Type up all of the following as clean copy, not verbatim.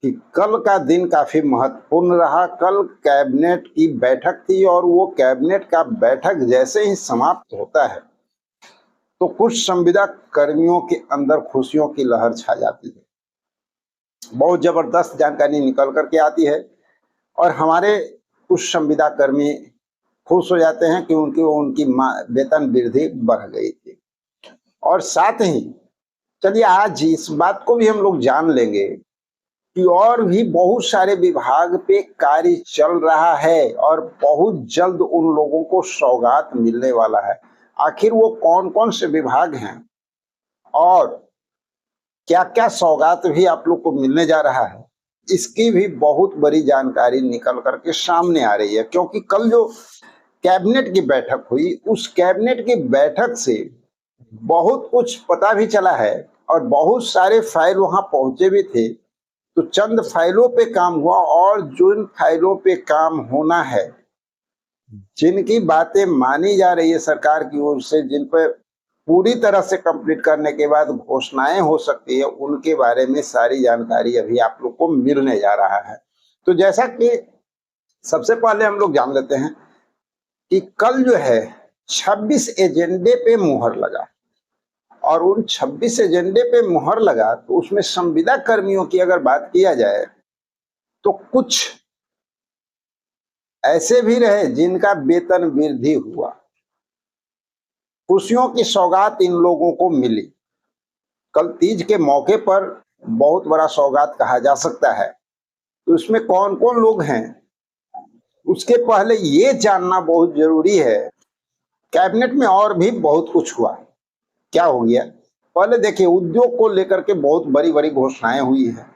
कि कल का दिन काफी महत्वपूर्ण रहा। कल कैबिनेट की बैठक थी और वो कैबिनेट का बैठक जैसे ही समाप्त होता है तो कुछ संविदा कर्मियों के अंदर खुशियों की लहर छा जाती है। बहुत जबरदस्त जानकारी निकल करके आती है और हमारे कुछ संविदा कर्मी खुश हो जाते हैं कि उनकी वेतन वृद्धि बढ़ गई थी। और साथ ही चलिए आज इस बात को भी हम लोग जान लेंगे कि और भी बहुत सारे विभाग पे कार्य चल रहा है और बहुत जल्द उन लोगों को सौगात मिलने वाला है। आखिर वो कौन कौन से विभाग हैं और क्या क्या सौगात भी आप लोग को मिलने जा रहा है, इसकी भी बहुत बड़ी जानकारी निकल करके सामने आ रही है। क्योंकि कल जो कैबिनेट की बैठक हुई, उस कैबिनेट की बैठक से बहुत कुछ पता भी चला है और बहुत सारे फाइल वहां पहुंचे भी थे। तो चंद फाइलों पे काम हुआ और जिन फाइलों पे काम होना है, जिनकी बातें मानी जा रही है सरकार की ओर से, जिन पर पूरी तरह से कंप्लीट करने के बाद घोषणाएं हो सकती है, उनके बारे में सारी जानकारी अभी आप लोग को मिलने जा रहा है। तो जैसा कि सबसे पहले हम लोग जान लेते हैं कि कल जो है 26 एजेंडे पे मुहर लगा और उन 26 एजेंडे पे मुहर लगा तो उसमें संविदा कर्मियों की अगर बात किया जाए तो कुछ ऐसे भी रहे जिनका वेतन वृद्धि हुआ। खुशियों की सौगात इन लोगों को मिली। कल तीज के मौके पर बहुत बड़ा सौगात कहा जा सकता है। तो उसमें कौन कौन लोग हैं, उसके पहले ये जानना बहुत जरूरी है। कैबिनेट में और भी बहुत कुछ हुआ। क्या हो गया, पहले देखिए, उद्योग को लेकर के बहुत बड़ी बड़ी घोषणाएं हुई है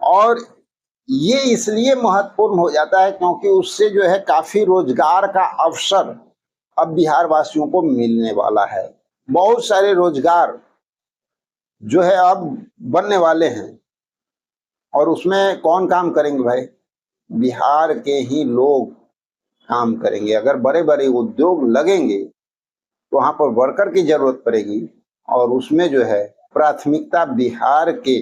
और ये इसलिए महत्वपूर्ण हो जाता है क्योंकि उससे जो है काफी रोजगार का अवसर अब बिहार वासियों को मिलने वाला है। बहुत सारे रोजगार जो है अब बनने वाले हैं और उसमें कौन काम करेंगे भाई? बिहार के ही लोग काम करेंगे। अगर बड़े बड़े उद्योग लगेंगे तो वहां पर वर्कर की जरूरत पड़ेगी और उसमें जो है प्राथमिकता बिहार के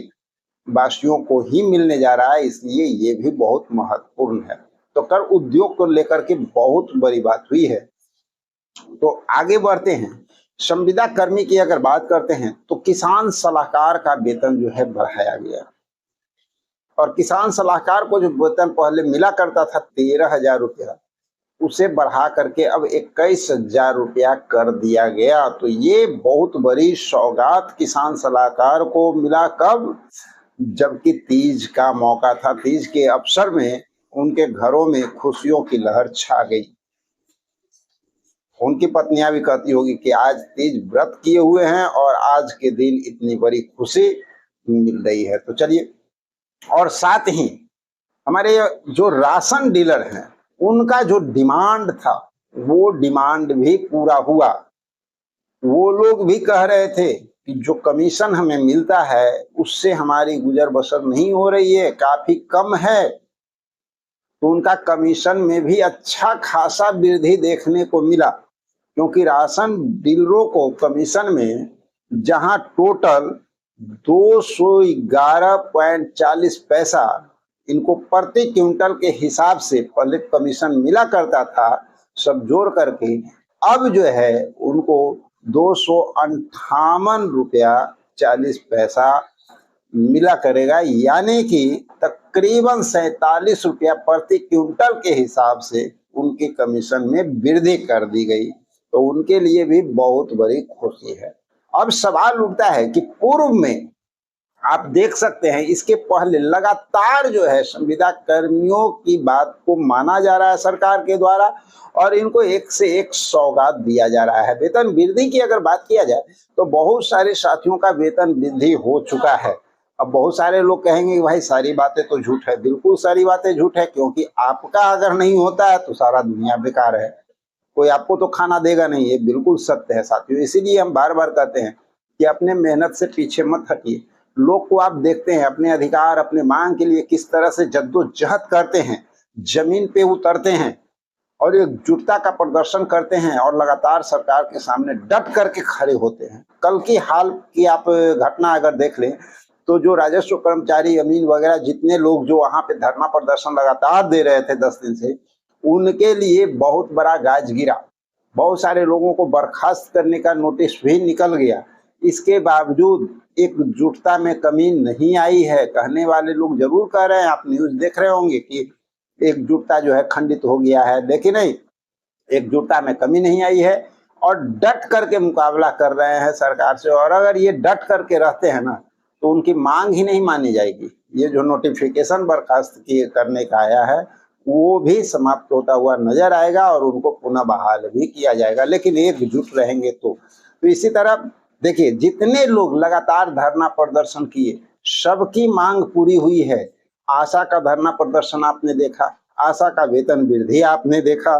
वासियों को ही मिलने जा रहा है, इसलिए ये भी बहुत महत्वपूर्ण है। तो कर उद्योग को लेकर के बहुत बड़ी बात हुई है। तो आगे बढ़ते हैं। संविदा कर्मी की अगर बात करते हैं तो किसान सलाहकार का वेतन जो है बढ़ाया गया और किसान सलाहकार को जो वेतन पहले मिला करता था 13,000 रुपया, उसे बढ़ा करके अब 21,000 रुपया कर दिया गया। तो ये बहुत बड़ी सौगात किसान सलाहकार को मिला। कब? जबकि तीज का मौका था। तीज के अवसर में उनके घरों में खुशियों की लहर छा गई। उनकी पत्नियां भी कहती होगी कि आज तीज व्रत किए हुए हैं और आज के दिन इतनी बड़ी खुशी मिल रही है। तो चलिए, और साथ ही हमारे जो राशन डीलर हैं उनका जो डिमांड था वो डिमांड भी पूरा हुआ। वो लोग भी कह रहे थे कि जो कमीशन हमें मिलता है उससे हमारी गुजर बसर नहीं हो रही है, काफी कम है। तो उनका कमीशन में भी अच्छा खासा वृद्धि देखने को मिला क्योंकि राशन डीलरों को कमीशन में जहां टोटल 211.40 पैसा इनको प्रति क्विंटल के हिसाब से पहले कमीशन मिला करता था, सब जोड़ करके अब जो है उनको 258.40 रुपया मिला करेगा, यानी कि तकरीबन 47 रुपया प्रति क्विंटल के हिसाब से उनकी कमीशन में वृद्धि कर दी गई। तो उनके लिए भी बहुत बड़ी खुशी है। अब सवाल उठता है कि पूर्व में आप देख सकते हैं इसके पहले लगातार जो है संविदा कर्मियों की बात को माना जा रहा है सरकार के द्वारा और इनको एक से एक सौगात दिया जा रहा है। वेतन वृद्धि की अगर बात किया जाए तो बहुत सारे साथियों का वेतन वृद्धि हो चुका है। अब बहुत सारे लोग कहेंगे कि भाई सारी बातें तो झूठ है। बिल्कुल सारी बातें झूठ है, क्योंकि आपका अगर नहीं होता है तो सारा दुनिया बेकार है। कोई आपको तो खाना देगा नहीं, ये बिल्कुल सत्य है साथियों। इसीलिए हम बार बार कहते हैं कि अपने मेहनत से पीछे मत हटिए। लोग को आप देखते हैं अपने अधिकार, अपने मांग के लिए किस तरह से जद्दोजहद करते हैं, जमीन पे उतरते हैं और एकजुटता का प्रदर्शन करते हैं और लगातार सरकार के सामने डट करके खड़े होते हैं। कल की हाल की आप घटना अगर देख लें तो जो राजस्व कर्मचारी अमीन वगैरह जितने लोग जो वहां पे धरना प्रदर्शन लगातार दे रहे थे 10 दिन से, उनके लिए बहुत बड़ा गाज गिरा। बहुत सारे लोगों को बर्खास्त करने का नोटिस भी निकल गया। इसके बावजूद एकजुटता में कमी नहीं आई है। कहने वाले लोग जरूर कह रहे हैं, आप न्यूज देख रहे होंगे कि एकजुटता जो है खंडित हो गया है, लेकिन नहीं, एकजुटता में कमी नहीं आई है और डट करके मुकाबला कर रहे हैं सरकार से। और अगर ये डट करके रहते हैं ना, तो उनकी मांग ही नहीं मानी जाएगी। ये जो नोटिफिकेशन बर्खास्त करने का आया है, वो भी समाप्त होता हुआ नजर आएगा और उनको पुनः बहाल भी किया जाएगा, लेकिन एकजुट रहेंगे तो इसी तरह देखिए, जितने लोग लगातार धरना प्रदर्शन किए, सबकी मांग पूरी हुई है। आशा का धरना प्रदर्शन आपने देखा, आशा का वेतन वृद्धि आपने देखा।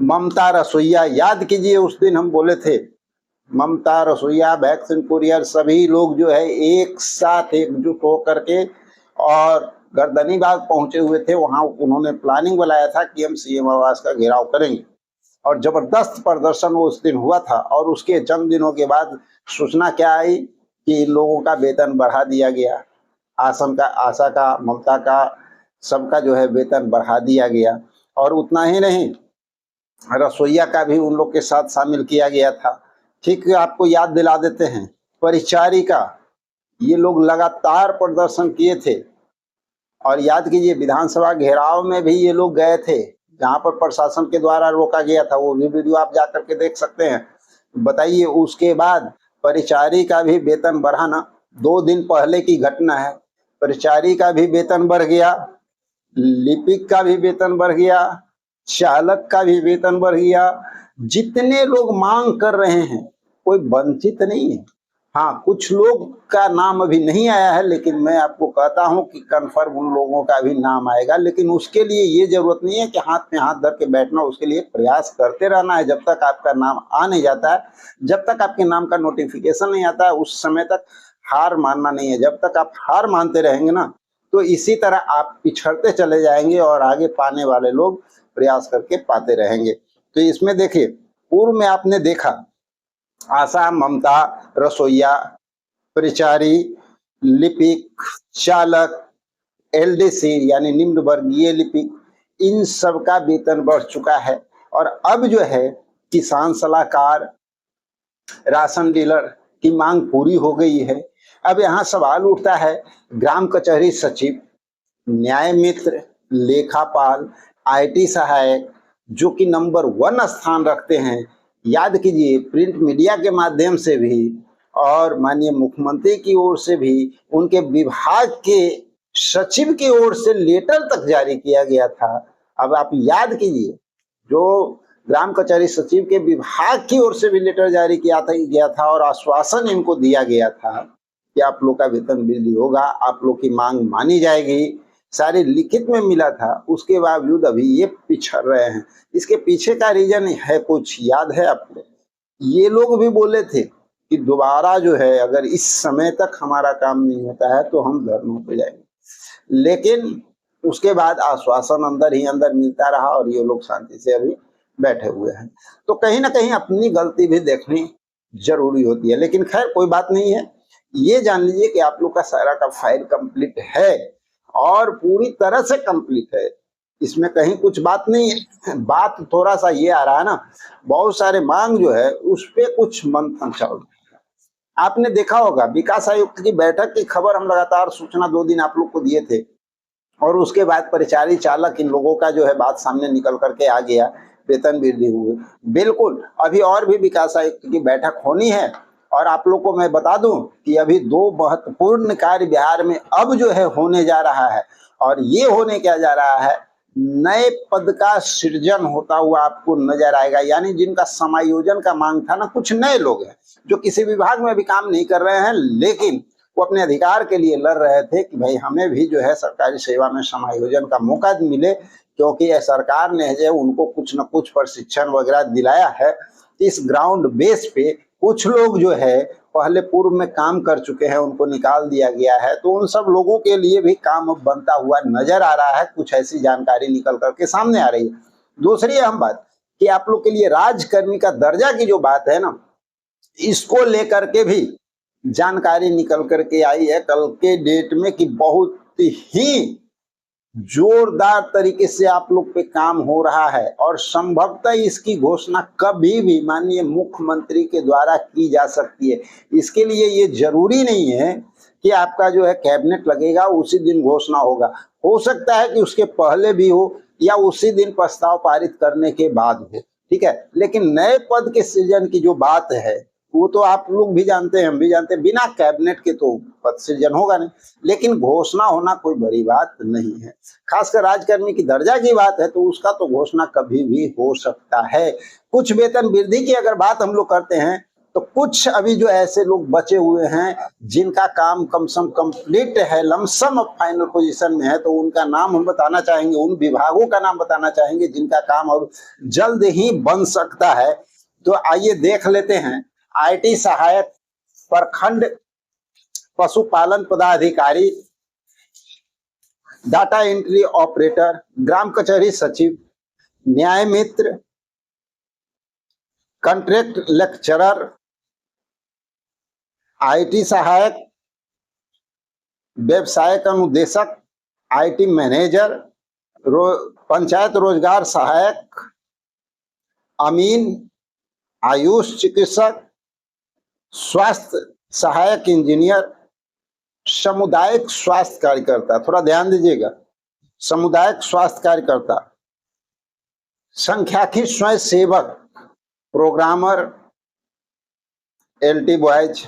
ममता रसोइया, याद कीजिए उस दिन हम बोले थे, ममता रसोइया, वैक्सीन कुरियर, सभी लोग जो है एक साथ एकजुट होकर के और गर्दनीबाग पहुंचे हुए थे। वहां उन्होंने प्लानिंग बनाया था कि हम सीएम आवास का घेराव करेंगे और जबरदस्त प्रदर्शन वो उस दिन हुआ था। और उसके चंद दिनों के बाद सूचना क्या आई कि इन लोगों का वेतन बढ़ा दिया गया। आशा का, ममता का, सबका जो है वेतन बढ़ा दिया गया। और उतना ही नहीं, रसोइया का भी उन लोग के साथ शामिल किया गया था। ठीक, आपको याद दिला देते हैं, परिचारिका, ये लोग लगातार प्रदर्शन किए थे। और याद कीजिए, विधानसभा घेराव में भी ये लोग गए थे, जहां पर प्रशासन के द्वारा रोका गया था। वो भी वीडियो आप जाकर के देख सकते हैं। बताइए, उसके बाद परिचारी का भी वेतन बढ़ा ना। 2 दिन पहले की घटना है। परिचारी का भी वेतन बढ़ गया, लिपिक का भी वेतन बढ़ गया, चालक का भी वेतन बढ़ गया। जितने लोग मांग कर रहे हैं, कोई वंचित नहीं है। हाँ, कुछ लोग का नाम अभी नहीं आया है, लेकिन मैं आपको कहता हूं कि कन्फर्म उन लोगों का भी नाम आएगा। लेकिन उसके लिए ये जरूरत नहीं है कि हाथ में हाथ धर के बैठना, उसके लिए प्रयास करते रहना है। जब तक आपका नाम आ नहीं जाता है, जब तक आपके नाम का नोटिफिकेशन नहीं आता है, उस समय तक हार मानना नहीं है। जब तक आप हार मानते रहेंगे ना, तो इसी तरह आप पिछड़ते चले जाएंगे और आगे पाने वाले लोग प्रयास करके पाते रहेंगे। तो इसमें देखिए, पूर्व में आपने देखा, आशा, ममता, रसोइया, परिचारी, लिपिक, चालक, एलडीसी यानी निम्न वर्गीय लिपिक, इन सब का वेतन बढ़ चुका है। और अब जो है किसान सलाहकार, राशन डीलर की मांग पूरी हो गई है। अब यहाँ सवाल उठता है, ग्राम कचहरी सचिव, न्याय मित्र, लेखापाल, आईटी सहायक, जो कि नंबर 1 स्थान रखते हैं। याद कीजिए, प्रिंट मीडिया के माध्यम से भी और माननीय मुख्यमंत्री की ओर से भी, उनके विभाग के सचिव की ओर से लेटर तक जारी किया गया था। अब आप याद कीजिए, जो ग्राम कचहरी सचिव के विभाग की ओर से भी लेटर जारी किया गया था और आश्वासन इनको दिया गया था कि आप लोग का वेतन वृद्धि होगा, आप लोग की मांग मानी जाएगी, सारे लिखित में मिला था। उसके बावजूद अभी ये पिछड़ रहे हैं। इसके पीछे का रीजन है कुछ, याद है आपको? ये लोग भी बोले थे कि दोबारा जो है, अगर इस समय तक हमारा काम नहीं होता है तो हम धरनों पे जाएंगे। लेकिन उसके बाद आश्वासन अंदर ही अंदर मिलता रहा और ये लोग शांति से अभी बैठे हुए हैं। तो कहीं ना कहीं अपनी गलती भी देखनी जरूरी होती है। लेकिन खैर, कोई बात नहीं है। ये जान लीजिए कि आप लोग का सारा का फाइल कंप्लीट है और पूरी तरह से कंप्लीट है। इसमें कहीं कुछ बात नहीं है। बात थोड़ा सा ये आ रहा है ना, बहुत सारे मांग जो है उस पे कुछ मंथन चल रहा है। आपने देखा होगा, विकास आयुक्त की बैठक की खबर हम लगातार सूचना 2 दिन आप लोग को दिए थे और उसके बाद परिचारी, चालक, इन लोगों का जो है बात सामने निकल करके आ गया, वेतन वृद्धि हुई। बिल्कुल, अभी और भी विकास आयुक्त की बैठक होनी है। और आप लोग को मैं बता दूं कि अभी 2 महत्वपूर्ण कार्य बिहार में अब जो है होने जा रहा है। और ये होने क्या जा रहा है, नए पद का सृजन होता हुआ आपको नजर आएगा। यानी जिनका समायोजन का मांग था ना, कुछ नए लोग हैं जो किसी विभाग में भी काम नहीं कर रहे हैं, लेकिन वो अपने अधिकार के लिए लड़ रहे थे कि भाई हमें भी जो है सरकारी सेवा में समायोजन का मौका मिले, क्योंकि सरकार ने जो उनको कुछ न कुछ प्रशिक्षण वगैरह दिलाया है। इस ग्राउंड बेस पे कुछ लोग जो है पहले पूर्व में काम कर चुके हैं, उनको निकाल दिया गया है। तो उन सब लोगों के लिए भी काम बनता हुआ नजर आ रहा है। कुछ ऐसी जानकारी निकल करके सामने आ रही है। दूसरी अहम बात कि आप लोग के लिए राजकर्मी का दर्जा की जो बात है ना, इसको लेकर के भी जानकारी निकल करके आई है कल के डेट में कि बहुत ही जोरदार तरीके से आप लोग पे काम हो रहा है और संभवतः इसकी घोषणा कभी भी माननीय मुख्यमंत्री के द्वारा की जा सकती है। इसके लिए ये जरूरी नहीं है कि आपका जो है कैबिनेट लगेगा उसी दिन घोषणा होगा, हो सकता है कि उसके पहले भी हो या उसी दिन प्रस्ताव पारित करने के बाद हो, ठीक है। लेकिन नए पद के सृजन की जो बात है वो तो आप लोग भी जानते हैं, हम भी जानते हैं, बिना कैबिनेट के तो पद सृजन होगा नहीं। लेकिन घोषणा होना कोई बड़ी बात नहीं है, खासकर राजकर्मी की दर्जा की बात है तो उसका तो घोषणा कभी भी हो सकता है। कुछ वेतन वृद्धि की अगर बात हम लोग करते हैं तो कुछ अभी जो ऐसे लोग बचे हुए हैं जिनका काम कम से कम कंप्लीट है, लमसम फाइनल पोजीशन में है, तो उनका नाम हम बताना चाहेंगे, उन विभागों का नाम बताना चाहेंगे जिनका काम अब जल्द ही बन सकता है। तो आइए देख लेते हैं। आईटी सहायक, प्रखंड पशुपालन पदाधिकारी, डाटा एंट्री ऑपरेटर, ग्राम कचहरी सचिव, न्याय मित्र, कॉन्ट्रैक्ट लेक्चरर, आईटी सहायक, व्यवसायिक अनुदेशक, आईटी मैनेजर, पंचायत रोजगार सहायक, अमीन, आयुष चिकित्सक, स्वास्थ्य सहायक इंजीनियर, सामुदायिक स्वास्थ्य कार्यकर्ता, थोड़ा ध्यान दीजिएगा, सामुदायिक स्वास्थ्य कार्यकर्ता, सांख्यिकी स्वयं सेवक, प्रोग्रामर, एलटी बॉयज,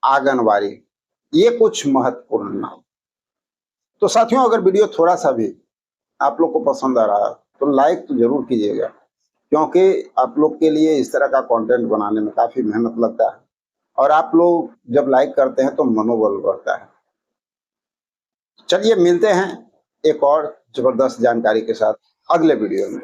आंगनवाड़ी, ये कुछ महत्वपूर्ण नाम। तो साथियों, अगर वीडियो थोड़ा सा भी आप लोग को पसंद आ रहा है तो लाइक तो जरूर कीजिएगा, क्योंकि आप लोग के लिए इस तरह का कंटेंट बनाने में काफी मेहनत लगता है और आप लोग जब लाइक करते हैं तो मनोबल बढ़ता है। चलिए मिलते हैं एक और जबरदस्त जानकारी के साथ अगले वीडियो में।